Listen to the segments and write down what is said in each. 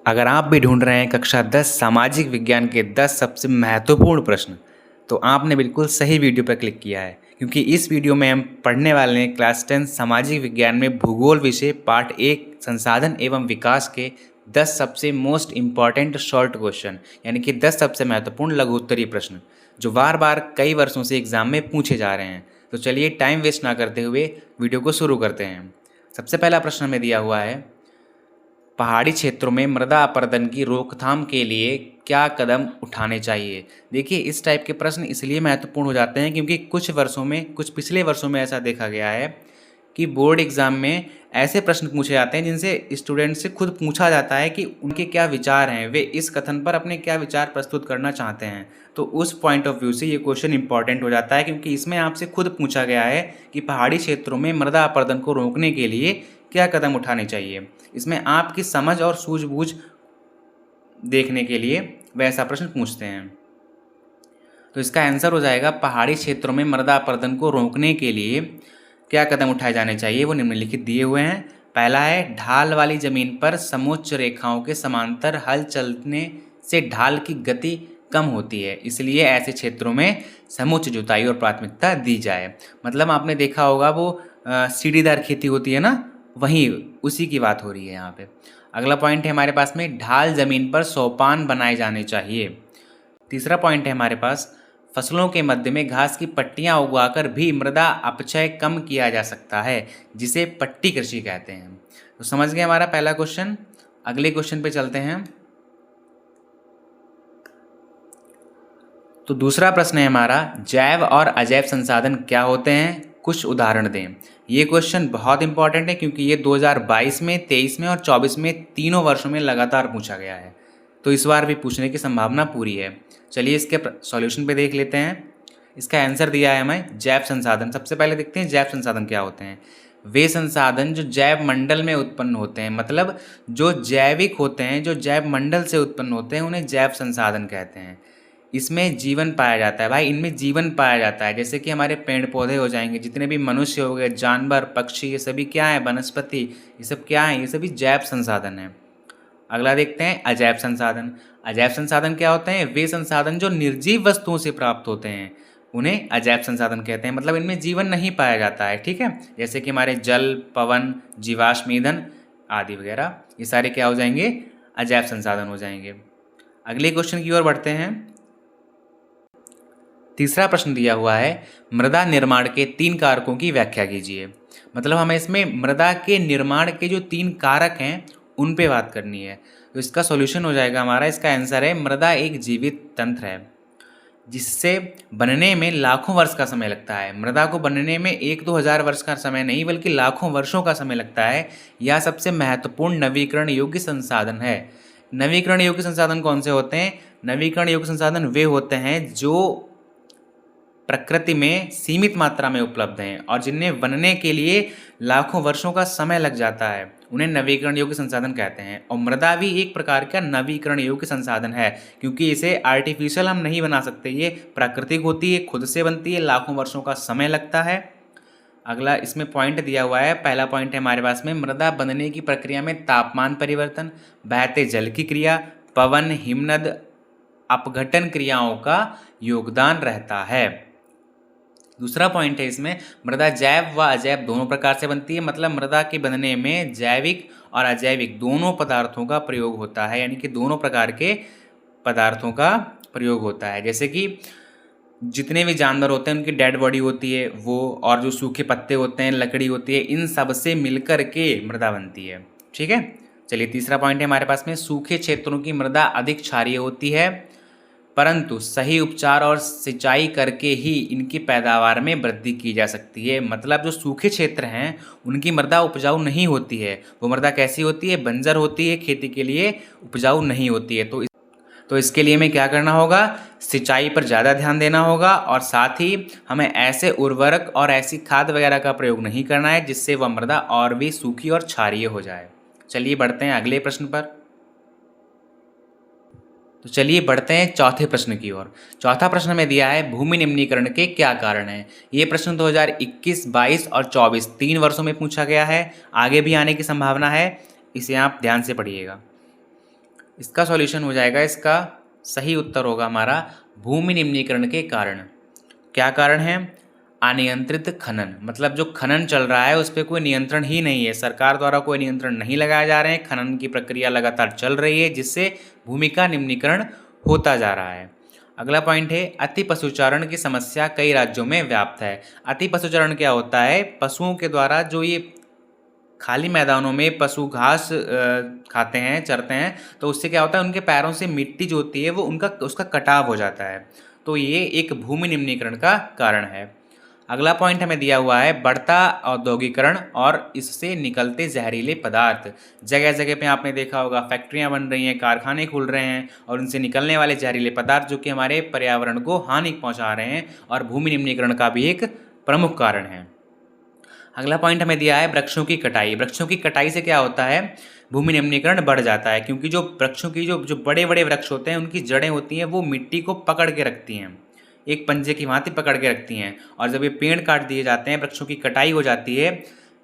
अगर आप भी ढूंढ रहे हैं कक्षा 10 सामाजिक विज्ञान के 10 सबसे महत्वपूर्ण प्रश्न, तो आपने बिल्कुल सही वीडियो पर क्लिक किया है, क्योंकि इस वीडियो में हम पढ़ने वाले हैं क्लास 10 सामाजिक विज्ञान में भूगोल विषय पार्ट 1 संसाधन एवं विकास के 10 सबसे मोस्ट इम्पॉर्टेंट शॉर्ट क्वेश्चन, यानी कि 10 सबसे महत्वपूर्ण लघु उत्तरीय प्रश्न, जो बार बार कई वर्षों से एग्जाम में पूछे जा रहे हैं। तो चलिए टाइम वेस्ट ना करते हुए वीडियो को शुरू करते हैं। सबसे पहला प्रश्न हमें दिया हुआ है, पहाड़ी क्षेत्रों में मृदा अपरदन की रोकथाम के लिए क्या कदम उठाने चाहिए। देखिए, इस टाइप के प्रश्न इसलिए महत्वपूर्ण हो जाते हैं क्योंकि कुछ पिछले वर्षों में ऐसा देखा गया है कि बोर्ड एग्ज़ाम में ऐसे प्रश्न पूछे जाते हैं जिनसे स्टूडेंट से खुद पूछा जाता है कि उनके क्या विचार हैं, वे इस कथन पर अपने क्या विचार प्रस्तुत करना चाहते हैं। तो उस पॉइंट ऑफ व्यू से ये क्वेश्चन इंपॉर्टेंट हो जाता है, क्योंकि इसमें आपसे खुद पूछा गया है कि पहाड़ी क्षेत्रों में मृदा अपरदन को रोकने के लिए क्या कदम उठाने चाहिए। इसमें आपकी समझ और सूझबूझ देखने के लिए वे ऐसा प्रश्न पूछते हैं। तो इसका आंसर हो जाएगा, पहाड़ी क्षेत्रों में मृदा अपरदन को रोकने के लिए क्या कदम उठाए जाने चाहिए, वो निम्नलिखित दिए हुए हैं। पहला है, ढाल वाली जमीन पर समोच्च रेखाओं के समांतर हल चलने से ढाल की गति कम होती है, इसलिए ऐसे क्षेत्रों में समोच्च जुताई और प्राथमिकता दी जाए। मतलब आपने देखा होगा वो सीढ़ीदार खेती होती है ना, वहीं उसी की बात हो रही है यहाँ पे। अगला पॉइंट है हमारे पास में, ढाल जमीन पर सोपान बनाए जाने चाहिए। तीसरा पॉइंट है हमारे पास, फसलों के मध्य में घास की पट्टियां उगाकर भी मृदा अपक्षय कम किया जा सकता है, जिसे पट्टी कृषि कहते हैं। तो समझ गए हमारा पहला क्वेश्चन। अगले क्वेश्चन पे चलते हैं। तो दूसरा प्रश्न है हमारा, जैव और अजैव संसाधन क्या होते हैं, कुछ उदाहरण दें। ये क्वेश्चन बहुत इंपॉर्टेंट है क्योंकि ये 2022 में, 23 में और 24 में तीनों वर्षों में लगातार पूछा गया है, तो इस बार भी पूछने की संभावना पूरी है। चलिए इसके सॉल्यूशन पे देख लेते हैं। इसका आंसर दिया है हमें जैव संसाधन। सबसे पहले देखते हैं जैव संसाधन क्या होते हैं। वे संसाधन जो जैव मंडल में उत्पन्न होते हैं, मतलब जो जैविक होते हैं, जो जैव मंडल से उत्पन्न होते हैं, उन्हें जैव संसाधन कहते हैं। इसमें जीवन पाया जाता है भाई, इनमें जीवन पाया जाता है, जैसे कि हमारे पेड़ पौधे हो जाएंगे, जितने भी मनुष्य हो गए, जानवर, पक्षी, ये सभी क्या है, वनस्पति, ये सब क्या है, ये सभी जैव संसाधन हैं। अगला देखते हैं अजैव संसाधन। अजैव संसाधन क्या होते हैं, वे संसाधन जो निर्जीव वस्तुओं से प्राप्त होते हैं, उन्हें अजैव संसाधन कहते हैं। मतलब इनमें जीवन नहीं पाया जाता है, ठीक है। जैसे कि हमारे जल, पवन, जीवाश्म ईंधन आदि वगैरह, ये सारे क्या हो जाएंगे, अजैव संसाधन हो जाएंगे। अगले क्वेश्चन की ओर बढ़ते हैं। तीसरा प्रश्न दिया हुआ है, मृदा निर्माण के 3 कारकों की व्याख्या कीजिए। मतलब हमें इसमें मृदा के निर्माण के जो 3 कारक हैं उन पे बात करनी है। तो इसका सॉल्यूशन हो जाएगा हमारा, इसका आंसर है, मृदा एक जीवित तंत्र है जिससे बनने में लाखों वर्ष का समय लगता है। मृदा को बनने में 1-2 हज़ार वर्ष का समय नहीं, बल्कि लाखों वर्षों का समय लगता है। यह सबसे महत्वपूर्ण नवीकरण योग्य संसाधन है। नवीकरण योग्य संसाधन कौन से होते हैं, नवीकरण योग्य संसाधन वे होते हैं जो प्रकृति में सीमित मात्रा में उपलब्ध हैं और जिन्हें बनने के लिए लाखों वर्षों का समय लग जाता है, उन्हें नवीकरण योग्य संसाधन कहते हैं। और मृदा भी एक प्रकार का नवीकरण योग्य संसाधन है, क्योंकि इसे आर्टिफिशियल हम नहीं बना सकते, ये प्राकृतिक होती है, खुद से बनती है, लाखों वर्षों का समय लगता है। अगला इसमें पॉइंट दिया हुआ है, पहला पॉइंट है हमारे पास में, मृदा बनने की प्रक्रिया में तापमान परिवर्तन, बहते जल की क्रिया, पवन, हिमनद, अपघटन क्रियाओं का योगदान रहता है। दूसरा पॉइंट है इसमें, मृदा जैव व अजैव दोनों प्रकार से बनती है। मतलब मृदा के बनने में जैविक और अजैविक दोनों पदार्थों का प्रयोग होता है, यानी कि दोनों प्रकार के पदार्थों का प्रयोग होता है। जैसे कि जितने भी जानवर होते हैं उनकी डेड बॉडी होती है वो, और जो सूखे पत्ते होते हैं, लकड़ी होती है, इन सब से मिलकर के मृदा बनती है, ठीक है। चलिए तीसरा पॉइंट है हमारे पास में, सूखे क्षेत्रों की मृदा अधिक क्षारीय होती है, परंतु सही उपचार और सिंचाई करके ही इनकी पैदावार में वृद्धि की जा सकती है। मतलब जो सूखे क्षेत्र हैं उनकी मृदा उपजाऊ नहीं होती है, वो मृदा कैसी होती है, बंजर होती है, खेती के लिए उपजाऊ नहीं होती है। तो इसके लिए हमें क्या करना होगा, सिंचाई पर ज़्यादा ध्यान देना होगा, और साथ ही हमें ऐसे उर्वरक और ऐसी खाद वगैरह का प्रयोग नहीं करना है जिससे वह मृदा और भी सूखी और क्षारीय हो जाए। चलिए बढ़ते हैं अगले प्रश्न पर। तो चलिए बढ़ते हैं चौथे प्रश्न की ओर। चौथा प्रश्न में दिया है, भूमि निम्नीकरण के क्या कारण हैं। ये प्रश्न 2021, 22 और 24 3 वर्षों में पूछा गया है, आगे भी आने की संभावना है, इसे आप ध्यान से पढ़िएगा। इसका सॉल्यूशन हो जाएगा, इसका सही उत्तर होगा हमारा भूमि निम्नीकरण के कारण। क्या कारण है? अनियंत्रित खनन, मतलब जो खनन चल रहा है उस पर कोई नियंत्रण ही नहीं है, सरकार द्वारा कोई नियंत्रण नहीं लगाए जा रहे हैं, खनन की प्रक्रिया लगातार चल रही है जिससे भूमि का निम्नीकरण होता जा रहा है। अगला पॉइंट है अति पशुचारण की समस्या कई राज्यों में व्याप्त है। अति पशुचारण क्या होता है? पशुओं के द्वारा जो ये खाली मैदानों में पशु घास खाते हैं, चरते हैं, तो उससे क्या होता है उनके पैरों से मिट्टी जो होती है वो उसका कटाव हो जाता है, तो ये एक भूमि निम्नीकरण का कारण है। अगला पॉइंट हमें दिया हुआ है बढ़ता औद्योगिकरण और इससे निकलते जहरीले पदार्थ। जगह जगह पे आपने देखा होगा फैक्ट्रियां बन रही हैं, कारखाने खुल रहे हैं और उनसे निकलने वाले जहरीले पदार्थ जो कि हमारे पर्यावरण को हानि पहुंचा रहे हैं और भूमि निम्नीकरण का भी एक प्रमुख कारण है। अगला पॉइंट हमें दिया है वृक्षों की कटाई। वृक्षों की कटाई से क्या होता है? भूमि निम्नीकरण बढ़ जाता है, क्योंकि जो वृक्षों की जो बड़े बड़े वृक्ष होते हैं उनकी जड़ें होती हैं वो मिट्टी को पकड़ के रखती हैं, एक पंजे की भांति पकड़ के रखती हैं, और जब ये पेड़ काट दिए जाते हैं, वृक्षों की कटाई हो जाती है,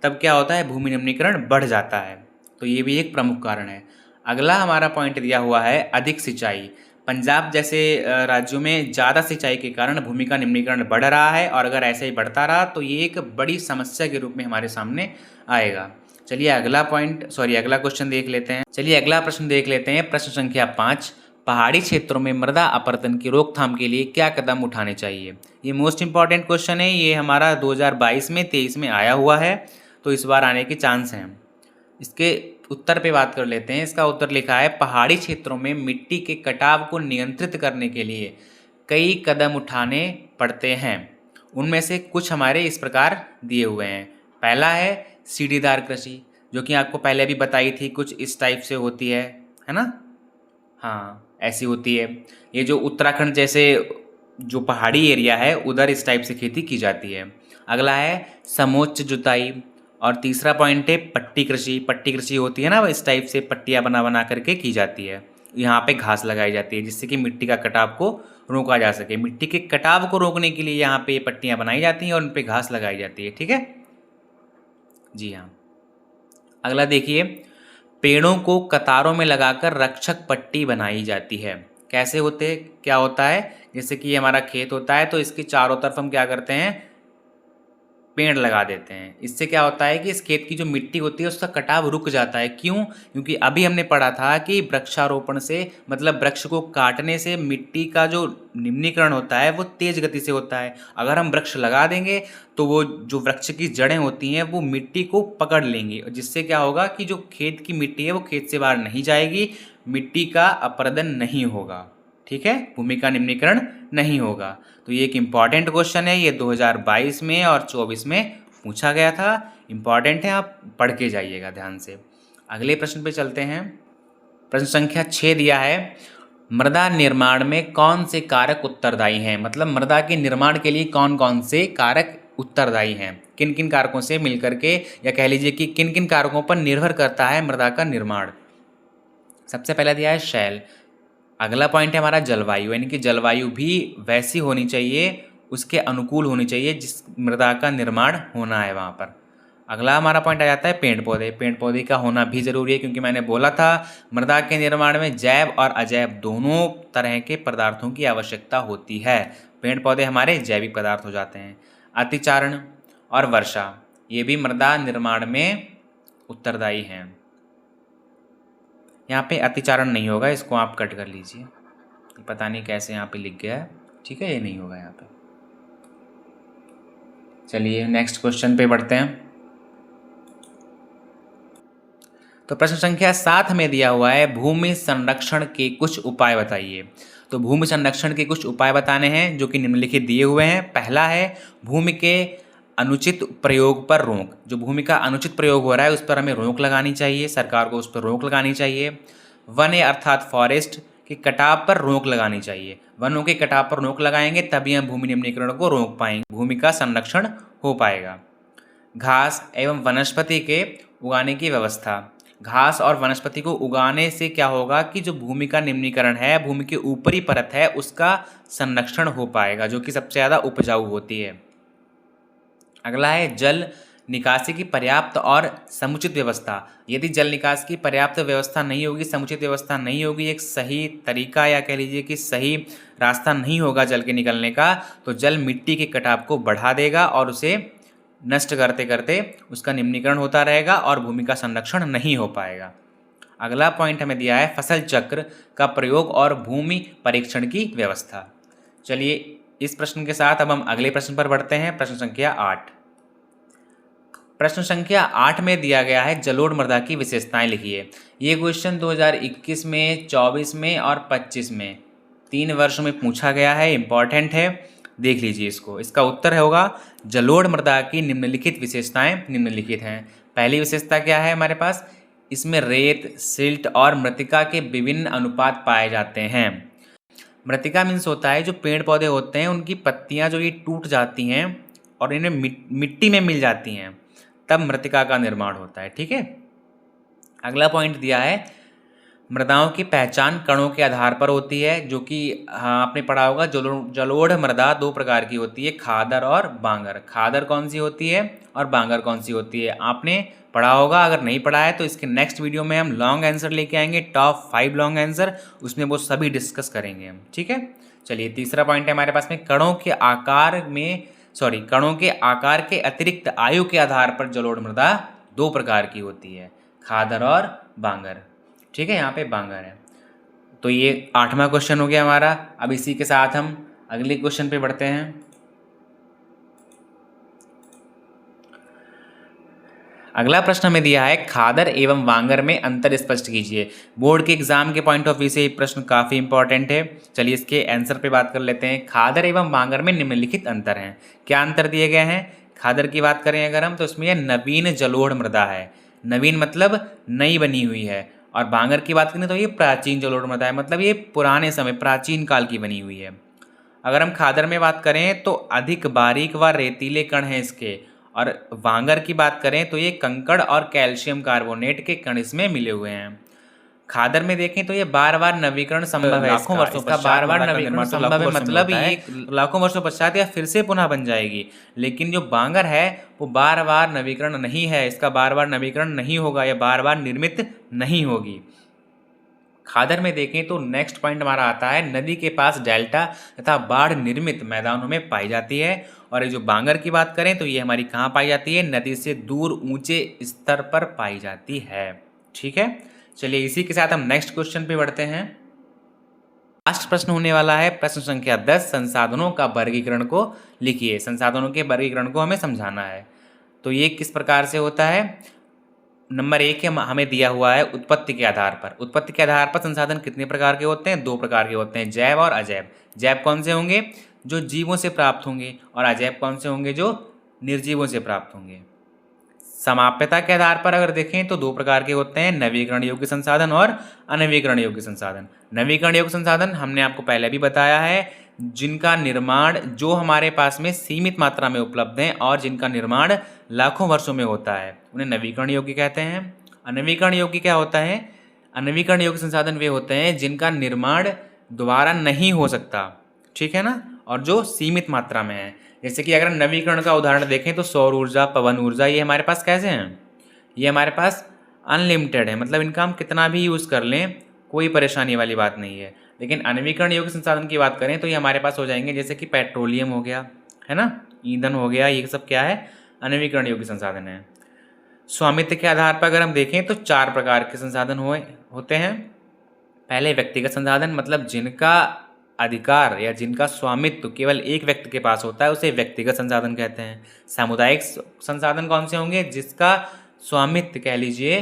तब क्या होता है? भूमि निम्नीकरण बढ़ जाता है, तो ये भी एक प्रमुख कारण है। अगला हमारा पॉइंट दिया हुआ है अधिक सिंचाई। पंजाब जैसे राज्यों में ज़्यादा सिंचाई के कारण भूमि का निम्नीकरण बढ़ रहा है, और अगर ऐसे ही बढ़ता रहा तो ये एक बड़ी समस्या के रूप में हमारे सामने आएगा। चलिए अगला क्वेश्चन देख लेते हैं। चलिए अगला प्रश्न देख लेते हैं, प्रश्न संख्या 5। पहाड़ी क्षेत्रों में मृदा अपरदन की रोकथाम के लिए क्या कदम उठाने चाहिए? ये मोस्ट इंपॉर्टेंट क्वेश्चन है, ये हमारा 2022 में 23 में आया हुआ है, तो इस बार आने के चांस हैं। इसके उत्तर पे बात कर लेते हैं। इसका उत्तर लिखा है पहाड़ी क्षेत्रों में मिट्टी के कटाव को नियंत्रित करने के लिए कई कदम उठाने पड़ते हैं। उनमें से कुछ हमारे इस प्रकार दिए हुए हैं। पहला है सीढ़ीदार कृषि, जो कि आपको पहले भी बताई थी, कुछ इस टाइप से होती है ना? हाँ, ऐसी होती है। ये जो उत्तराखंड जैसे जो पहाड़ी एरिया है उधर इस टाइप से खेती की जाती है। अगला है समोच्च जुताई, और तीसरा पॉइंट है पट्टी कृषि। पट्टी कृषि होती है ना, इस टाइप से पट्टियाँ बना बना करके की जाती है। यहाँ पे घास लगाई जाती है जिससे कि मिट्टी का कटाव को रोका जा सके। मिट्टी के कटाव को रोकने के लिए यहाँ पे पट्टियाँ बनाई जाती हैं और उन पे घास लगाई जाती है। ठीक है जी हाँ। अगला देखिए, पेड़ों को कतारों में लगाकर रक्षक पट्टी बनाई जाती है। कैसे होते क्या होता है? जैसे कि हमारा खेत होता है तो इसके चारों तरफ हम क्या करते हैं? पेड़ लगा देते हैं। इससे क्या होता है कि इस खेत की जो मिट्टी होती है उसका कटाव रुक जाता है। क्यों? क्योंकि अभी हमने पढ़ा था कि वृक्षारोपण से, मतलब वृक्ष को काटने से मिट्टी का जो निम्नीकरण होता है वो तेज गति से होता है। अगर हम वृक्ष लगा देंगे तो वो जो वृक्ष की जड़ें होती हैं वो मिट्टी को पकड़ लेंगी, और जिससे क्या होगा कि जो खेत की मिट्टी है वो खेत से बाहर नहीं जाएगी, मिट्टी का अपरदन नहीं होगा। ठीक है, भूमि का निम्नीकरण नहीं होगा। तो ये एक इम्पॉर्टेंट क्वेश्चन है, ये 2022 में और 24 में पूछा गया था। इम्पॉर्टेंट है, आप पढ़ के जाइएगा ध्यान से। अगले प्रश्न पे चलते हैं। प्रश्न संख्या 6 दिया है, मृदा निर्माण में कौन से कारक उत्तरदायी हैं? मतलब मृदा के निर्माण के लिए कौन कौन से कारक उत्तरदायी हैं, किन किन कारकों से मिलकर के, या कह लीजिए कि किन किन कारकों पर निर्भर करता है मृदा का निर्माण। सबसे पहला दिया है शैल। अगला पॉइंट है हमारा जलवायु, यानी कि जलवायु भी वैसी होनी चाहिए, उसके अनुकूल होनी चाहिए जिस मृदा का निर्माण होना है वहाँ पर। अगला हमारा पॉइंट आ जाता है पेड़ पौधे। पेड़ पौधे का होना भी ज़रूरी है, क्योंकि मैंने बोला था मृदा के निर्माण में जैव और अजैव दोनों तरह के पदार्थों की आवश्यकता होती है। पेड़ पौधे हमारे जैविक पदार्थ हो जाते हैं। अतिचारण और वर्षा, ये भी मृदा निर्माण में उत्तरदायी हैं। यहाँ पे अतिचारण नहीं होगा, इसको आप कट कर लीजिए, पता नहीं कैसे यहाँ पे लिख गया है। ठीक है, ये नहीं होगा यहाँ पे। चलिए नेक्स्ट क्वेश्चन पे बढ़ते हैं। तो प्रश्न संख्या 7 में दिया हुआ है भूमि संरक्षण के कुछ उपाय बताइए। तो भूमि संरक्षण के कुछ उपाय बताने हैं जो कि निम्नलिखित दिए हुए हैं। पहला है भूमि के अनुचित प्रयोग पर रोक। जो भूमि का अनुचित प्रयोग हो रहा है उस पर हमें रोक लगानी चाहिए, सरकार को उस पर रोक लगानी चाहिए। वन अर्थात फॉरेस्ट के कटाव पर रोक लगानी चाहिए। वनों के कटाव पर रोक लगाएंगे तभी हम भूमि निम्नीकरण को रोक पाएंगे, भूमि का संरक्षण हो पाएगा। घास एवं वनस्पति के उगाने की व्यवस्था। घास और वनस्पति को उगाने से क्या होगा कि जो भूमि का निम्नीकरण है, भूमि की ऊपरी परत है, उसका संरक्षण हो पाएगा, जो कि सबसे ज़्यादा उपजाऊ होती है। अगला है जल निकासी की पर्याप्त और समुचित व्यवस्था। यदि जल निकास की पर्याप्त व्यवस्था नहीं होगी, समुचित व्यवस्था नहीं होगी, एक सही तरीका या कह लीजिए कि सही रास्ता नहीं होगा जल के निकलने का, तो जल मिट्टी के कटाव को बढ़ा देगा और उसे नष्ट करते करते उसका निम्नीकरण होता रहेगा और भूमि का संरक्षण नहीं हो पाएगा। अगला पॉइंट हमें दिया है फसल चक्र का प्रयोग और भूमि परीक्षण की व्यवस्था। चलिए इस प्रश्न के साथ अब हम अगले प्रश्न पर बढ़ते हैं। प्रश्न संख्या 8। प्रश्न संख्या 8 में दिया गया है जलोढ़ मृदा की विशेषताएं लिखिए। ये क्वेश्चन 2021 में, 24 में और 25 में 3 वर्षों में पूछा गया है, इंपॉर्टेंट है, देख लीजिए इसको। इसका उत्तर होगा जलोढ़ मृदा की निम्नलिखित विशेषताएं निम्नलिखित हैं। पहली विशेषता क्या है हमारे पास, इसमें रेत, सिल्ट और मृत्तिका के विभिन्न अनुपात पाए जाते हैं। मृत्तिका मीन्स होता है जो पेड़ पौधे होते हैं उनकी पत्तियां जो ये टूट जाती हैं और इन्हें मिट्टी में मिल जाती हैं, तब मृत्तिका का निर्माण होता है। ठीक है। अगला पॉइंट दिया है मृदाओं की पहचान कणों के आधार पर होती है, जो कि हाँ आपने पढ़ा होगा जलोढ़ मृदा 2 प्रकार की होती है, खादर और बांगर। खादर कौन सी होती है और बांगर कौन सी होती है, आपने पढ़ा होगा। अगर नहीं पढ़ा है तो इसके नेक्स्ट वीडियो में हम लॉन्ग आंसर लेके आएंगे, टॉप 5 लॉन्ग आंसर, उसमें वो सभी डिस्कस करेंगे हम। ठीक है। चलिए तीसरा पॉइंट है हमारे पास में कणों के आकार के अतिरिक्त आयु के आधार पर जलोढ़ मृदा 2 प्रकार की होती है, खादर और बांगर। ठीक है, यहाँ पे बांगर है। तो ये 8वां क्वेश्चन हो गया हमारा। अब इसी के साथ हम अगले क्वेश्चन पे बढ़ते हैं। अगला प्रश्न हमें दिया है खादर एवं बांगर में अंतर स्पष्ट कीजिए। बोर्ड के एग्जाम के पॉइंट ऑफ व्यू से ये प्रश्न काफ़ी इंपॉर्टेंट है। चलिए इसके आंसर पे बात कर लेते हैं। खादर एवं बांगर में निम्नलिखित अंतर हैं। क्या अंतर दिए गए हैं? खादर की बात करें अगर हम, तो इसमें यह नवीन जलोढ़ मृदा है। नवीन मतलब नई बनी हुई है। और बांगर की बात करें तो ये प्राचीन जलोढ़ मृदा है, मतलब ये पुराने समय प्राचीन काल की बनी हुई है। अगर हम खादर में बात करें तो अधिक बारीक व रेतीले कण हैं इसके, और बांगर की बात करें तो ये कंकड़ और कैल्शियम कार्बोनेट के कण इसमें मिले हुए हैं। खादर में देखें तो ये बार बार नवीकरण संभव है, लाखों वर्षों पश्चात बार बार नवीकरण संभव है, मतलब ये लाखों वर्षों पश्चात या फिर से पुनः बन जाएगी। लेकिन जो बांगर है वो बार बार नवीकरण नहीं है, इसका बार बार नवीकरण नहीं होगा या बार बार निर्मित नहीं होगी। खादर में देखें तो नेक्स्ट पॉइंट हमारा आता है नदी के पास डेल्टा तथा बाढ़ निर्मित मैदानों में पाई जाती है। और ये जो बांगर की बात करें तो ये हमारी कहाँ पाई जाती है? नदी से दूर ऊंचे स्तर पर पाई जाती है। ठीक है। चलिए इसी के साथ हम नेक्स्ट क्वेश्चन पे बढ़ते हैं। लास्ट प्रश्न होने वाला है प्रश्न संख्या 10, संसाधनों का वर्गीकरण को लिखिए। संसाधनों के वर्गीकरण को हमें समझाना है। तो ये किस प्रकार से होता है? नंबर 1 हमें दिया हुआ है उत्पत्ति के आधार पर। उत्पत्ति के आधार पर संसाधन कितने प्रकार के होते हैं? 2 प्रकार के होते हैं, जैव और अजैव। जैव कौन से होंगे? जो जीवों से प्राप्त होंगे। और अजैव कौन से होंगे? जो निर्जीवों से प्राप्त होंगे। समाप्यता के आधार पर अगर देखें तो 2 प्रकार के होते हैं, नवीकरण योग्य संसाधन और अनवीकरण योग्य संसाधन। नवीकरण योग्य संसाधन हमने आपको पहले भी बताया है, जिनका निर्माण जो हमारे पास में सीमित मात्रा में उपलब्ध हैं और जिनका निर्माण लाखों वर्षों में होता है, उन्हें नवीकरण योग्य कहते हैं। अनवीकरण योग्य क्या होता है? अनवीकरण योग्य संसाधन वे होते हैं जिनका निर्माण दोबारा नहीं हो सकता, ठीक है ना, और जो सीमित मात्रा में है। जैसे कि अगर नवीकरण का उदाहरण देखें तो सौर ऊर्जा, पवन ऊर्जा, ये हमारे पास कैसे हैं? ये हमारे पास अनलिमिटेड है, मतलब इनका हम कितना भी यूज़ कर लें कोई परेशानी वाली बात नहीं है। लेकिन अनवीकरण योग्य संसाधन की बात करें तो ये हमारे पास हो जाएंगे जैसे कि पेट्रोलियम हो गया, है ना, ईंधन हो गया, ये सब क्या है? अनवीकरण योग्य संसाधन है। स्वामित्व के आधार पर अगर हम देखें तो 4 प्रकार के संसाधन होते हैं। पहले व्यक्तिगत संसाधन, मतलब जिनका अधिकार या जिनका स्वामित्व केवल एक व्यक्ति के पास होता है, उसे व्यक्तिगत संसाधन कहते हैं। सामुदायिक संसाधन कौन से होंगे? जिसका स्वामित्व कह लीजिए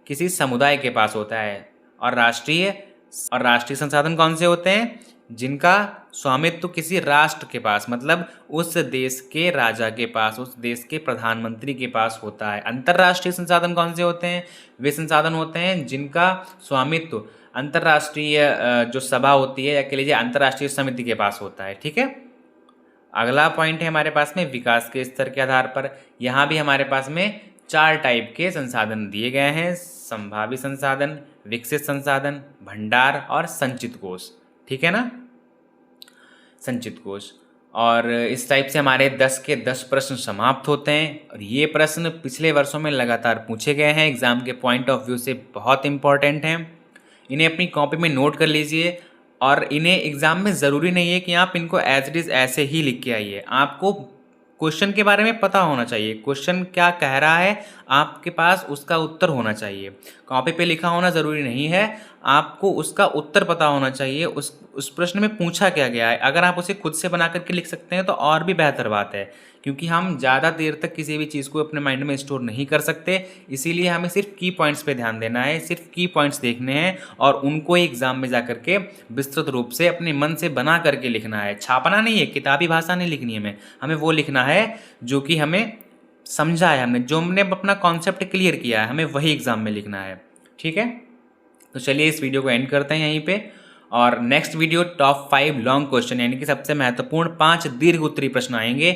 किसी समुदाय के पास होता है। और राष्ट्रीय संसाधन कौन से होते हैं? जिनका स्वामित्व किसी राष्ट्र के पास, मतलब उस देश के राजा के पास, उस देश के प्रधानमंत्री के पास होता है। अंतर्राष्ट्रीय संसाधन कौन से होते हैं? वे संसाधन होते हैं जिनका स्वामित्व अंतर्राष्ट्रीय जो सभा होती है या कह लीजिए अंतर्राष्ट्रीय समिति के पास होता है। ठीक है। अगला पॉइंट है हमारे पास में विकास के स्तर के आधार पर। यहाँ भी हमारे पास में 4 टाइप के संसाधन दिए गए हैं, संभावित संसाधन, विकसित संसाधन, भंडार और संचित कोष। ठीक है ना, संचित कोष। और इस टाइप से हमारे 10 के 10 प्रश्न समाप्त होते हैं। और ये प्रश्न पिछले वर्षों में लगातार पूछे गए हैं, एग्ज़ाम के पॉइंट ऑफ व्यू से बहुत इंपॉर्टेंट हैं। इन्हें अपनी कॉपी में नोट कर लीजिए और इन्हें एग्ज़ाम में ज़रूरी नहीं है कि आप इनको एज इट इज़ ऐसे ही लिख के आइए। आपको क्वेश्चन के बारे में पता होना चाहिए, क्वेश्चन क्या कह रहा है आपके पास उसका उत्तर होना चाहिए। कॉपी पे लिखा होना ज़रूरी नहीं है, आपको उसका उत्तर पता होना चाहिए, उस प्रश्न में पूछा क्या गया है। अगर आप उसे खुद से बना करके लिख सकते हैं तो और भी बेहतर बात है, क्योंकि हम ज़्यादा देर तक किसी भी चीज़ को अपने माइंड में स्टोर नहीं कर सकते। इसीलिए हमें सिर्फ की पॉइंट्स पे ध्यान देना है, सिर्फ की पॉइंट्स देखने हैं और उनको एग्ज़ाम में जा करके विस्तृत रूप से अपने मन से बना करके लिखना है। छापना नहीं है, किताबी भाषा नहीं लिखनी है, हमें वो लिखना है जो कि हमें समझा है, हमने जो हमने अपना कॉन्सेप्ट क्लियर किया है, हमें वही एग्ज़ाम में लिखना है। ठीक है, तो चलिए इस वीडियो को एंड करते हैं यहीं पे। और next video top 5 long question यानी कि सबसे महत्वपूर्ण 5 दीर्घ उत्तरीय प्रश्न आएंगे,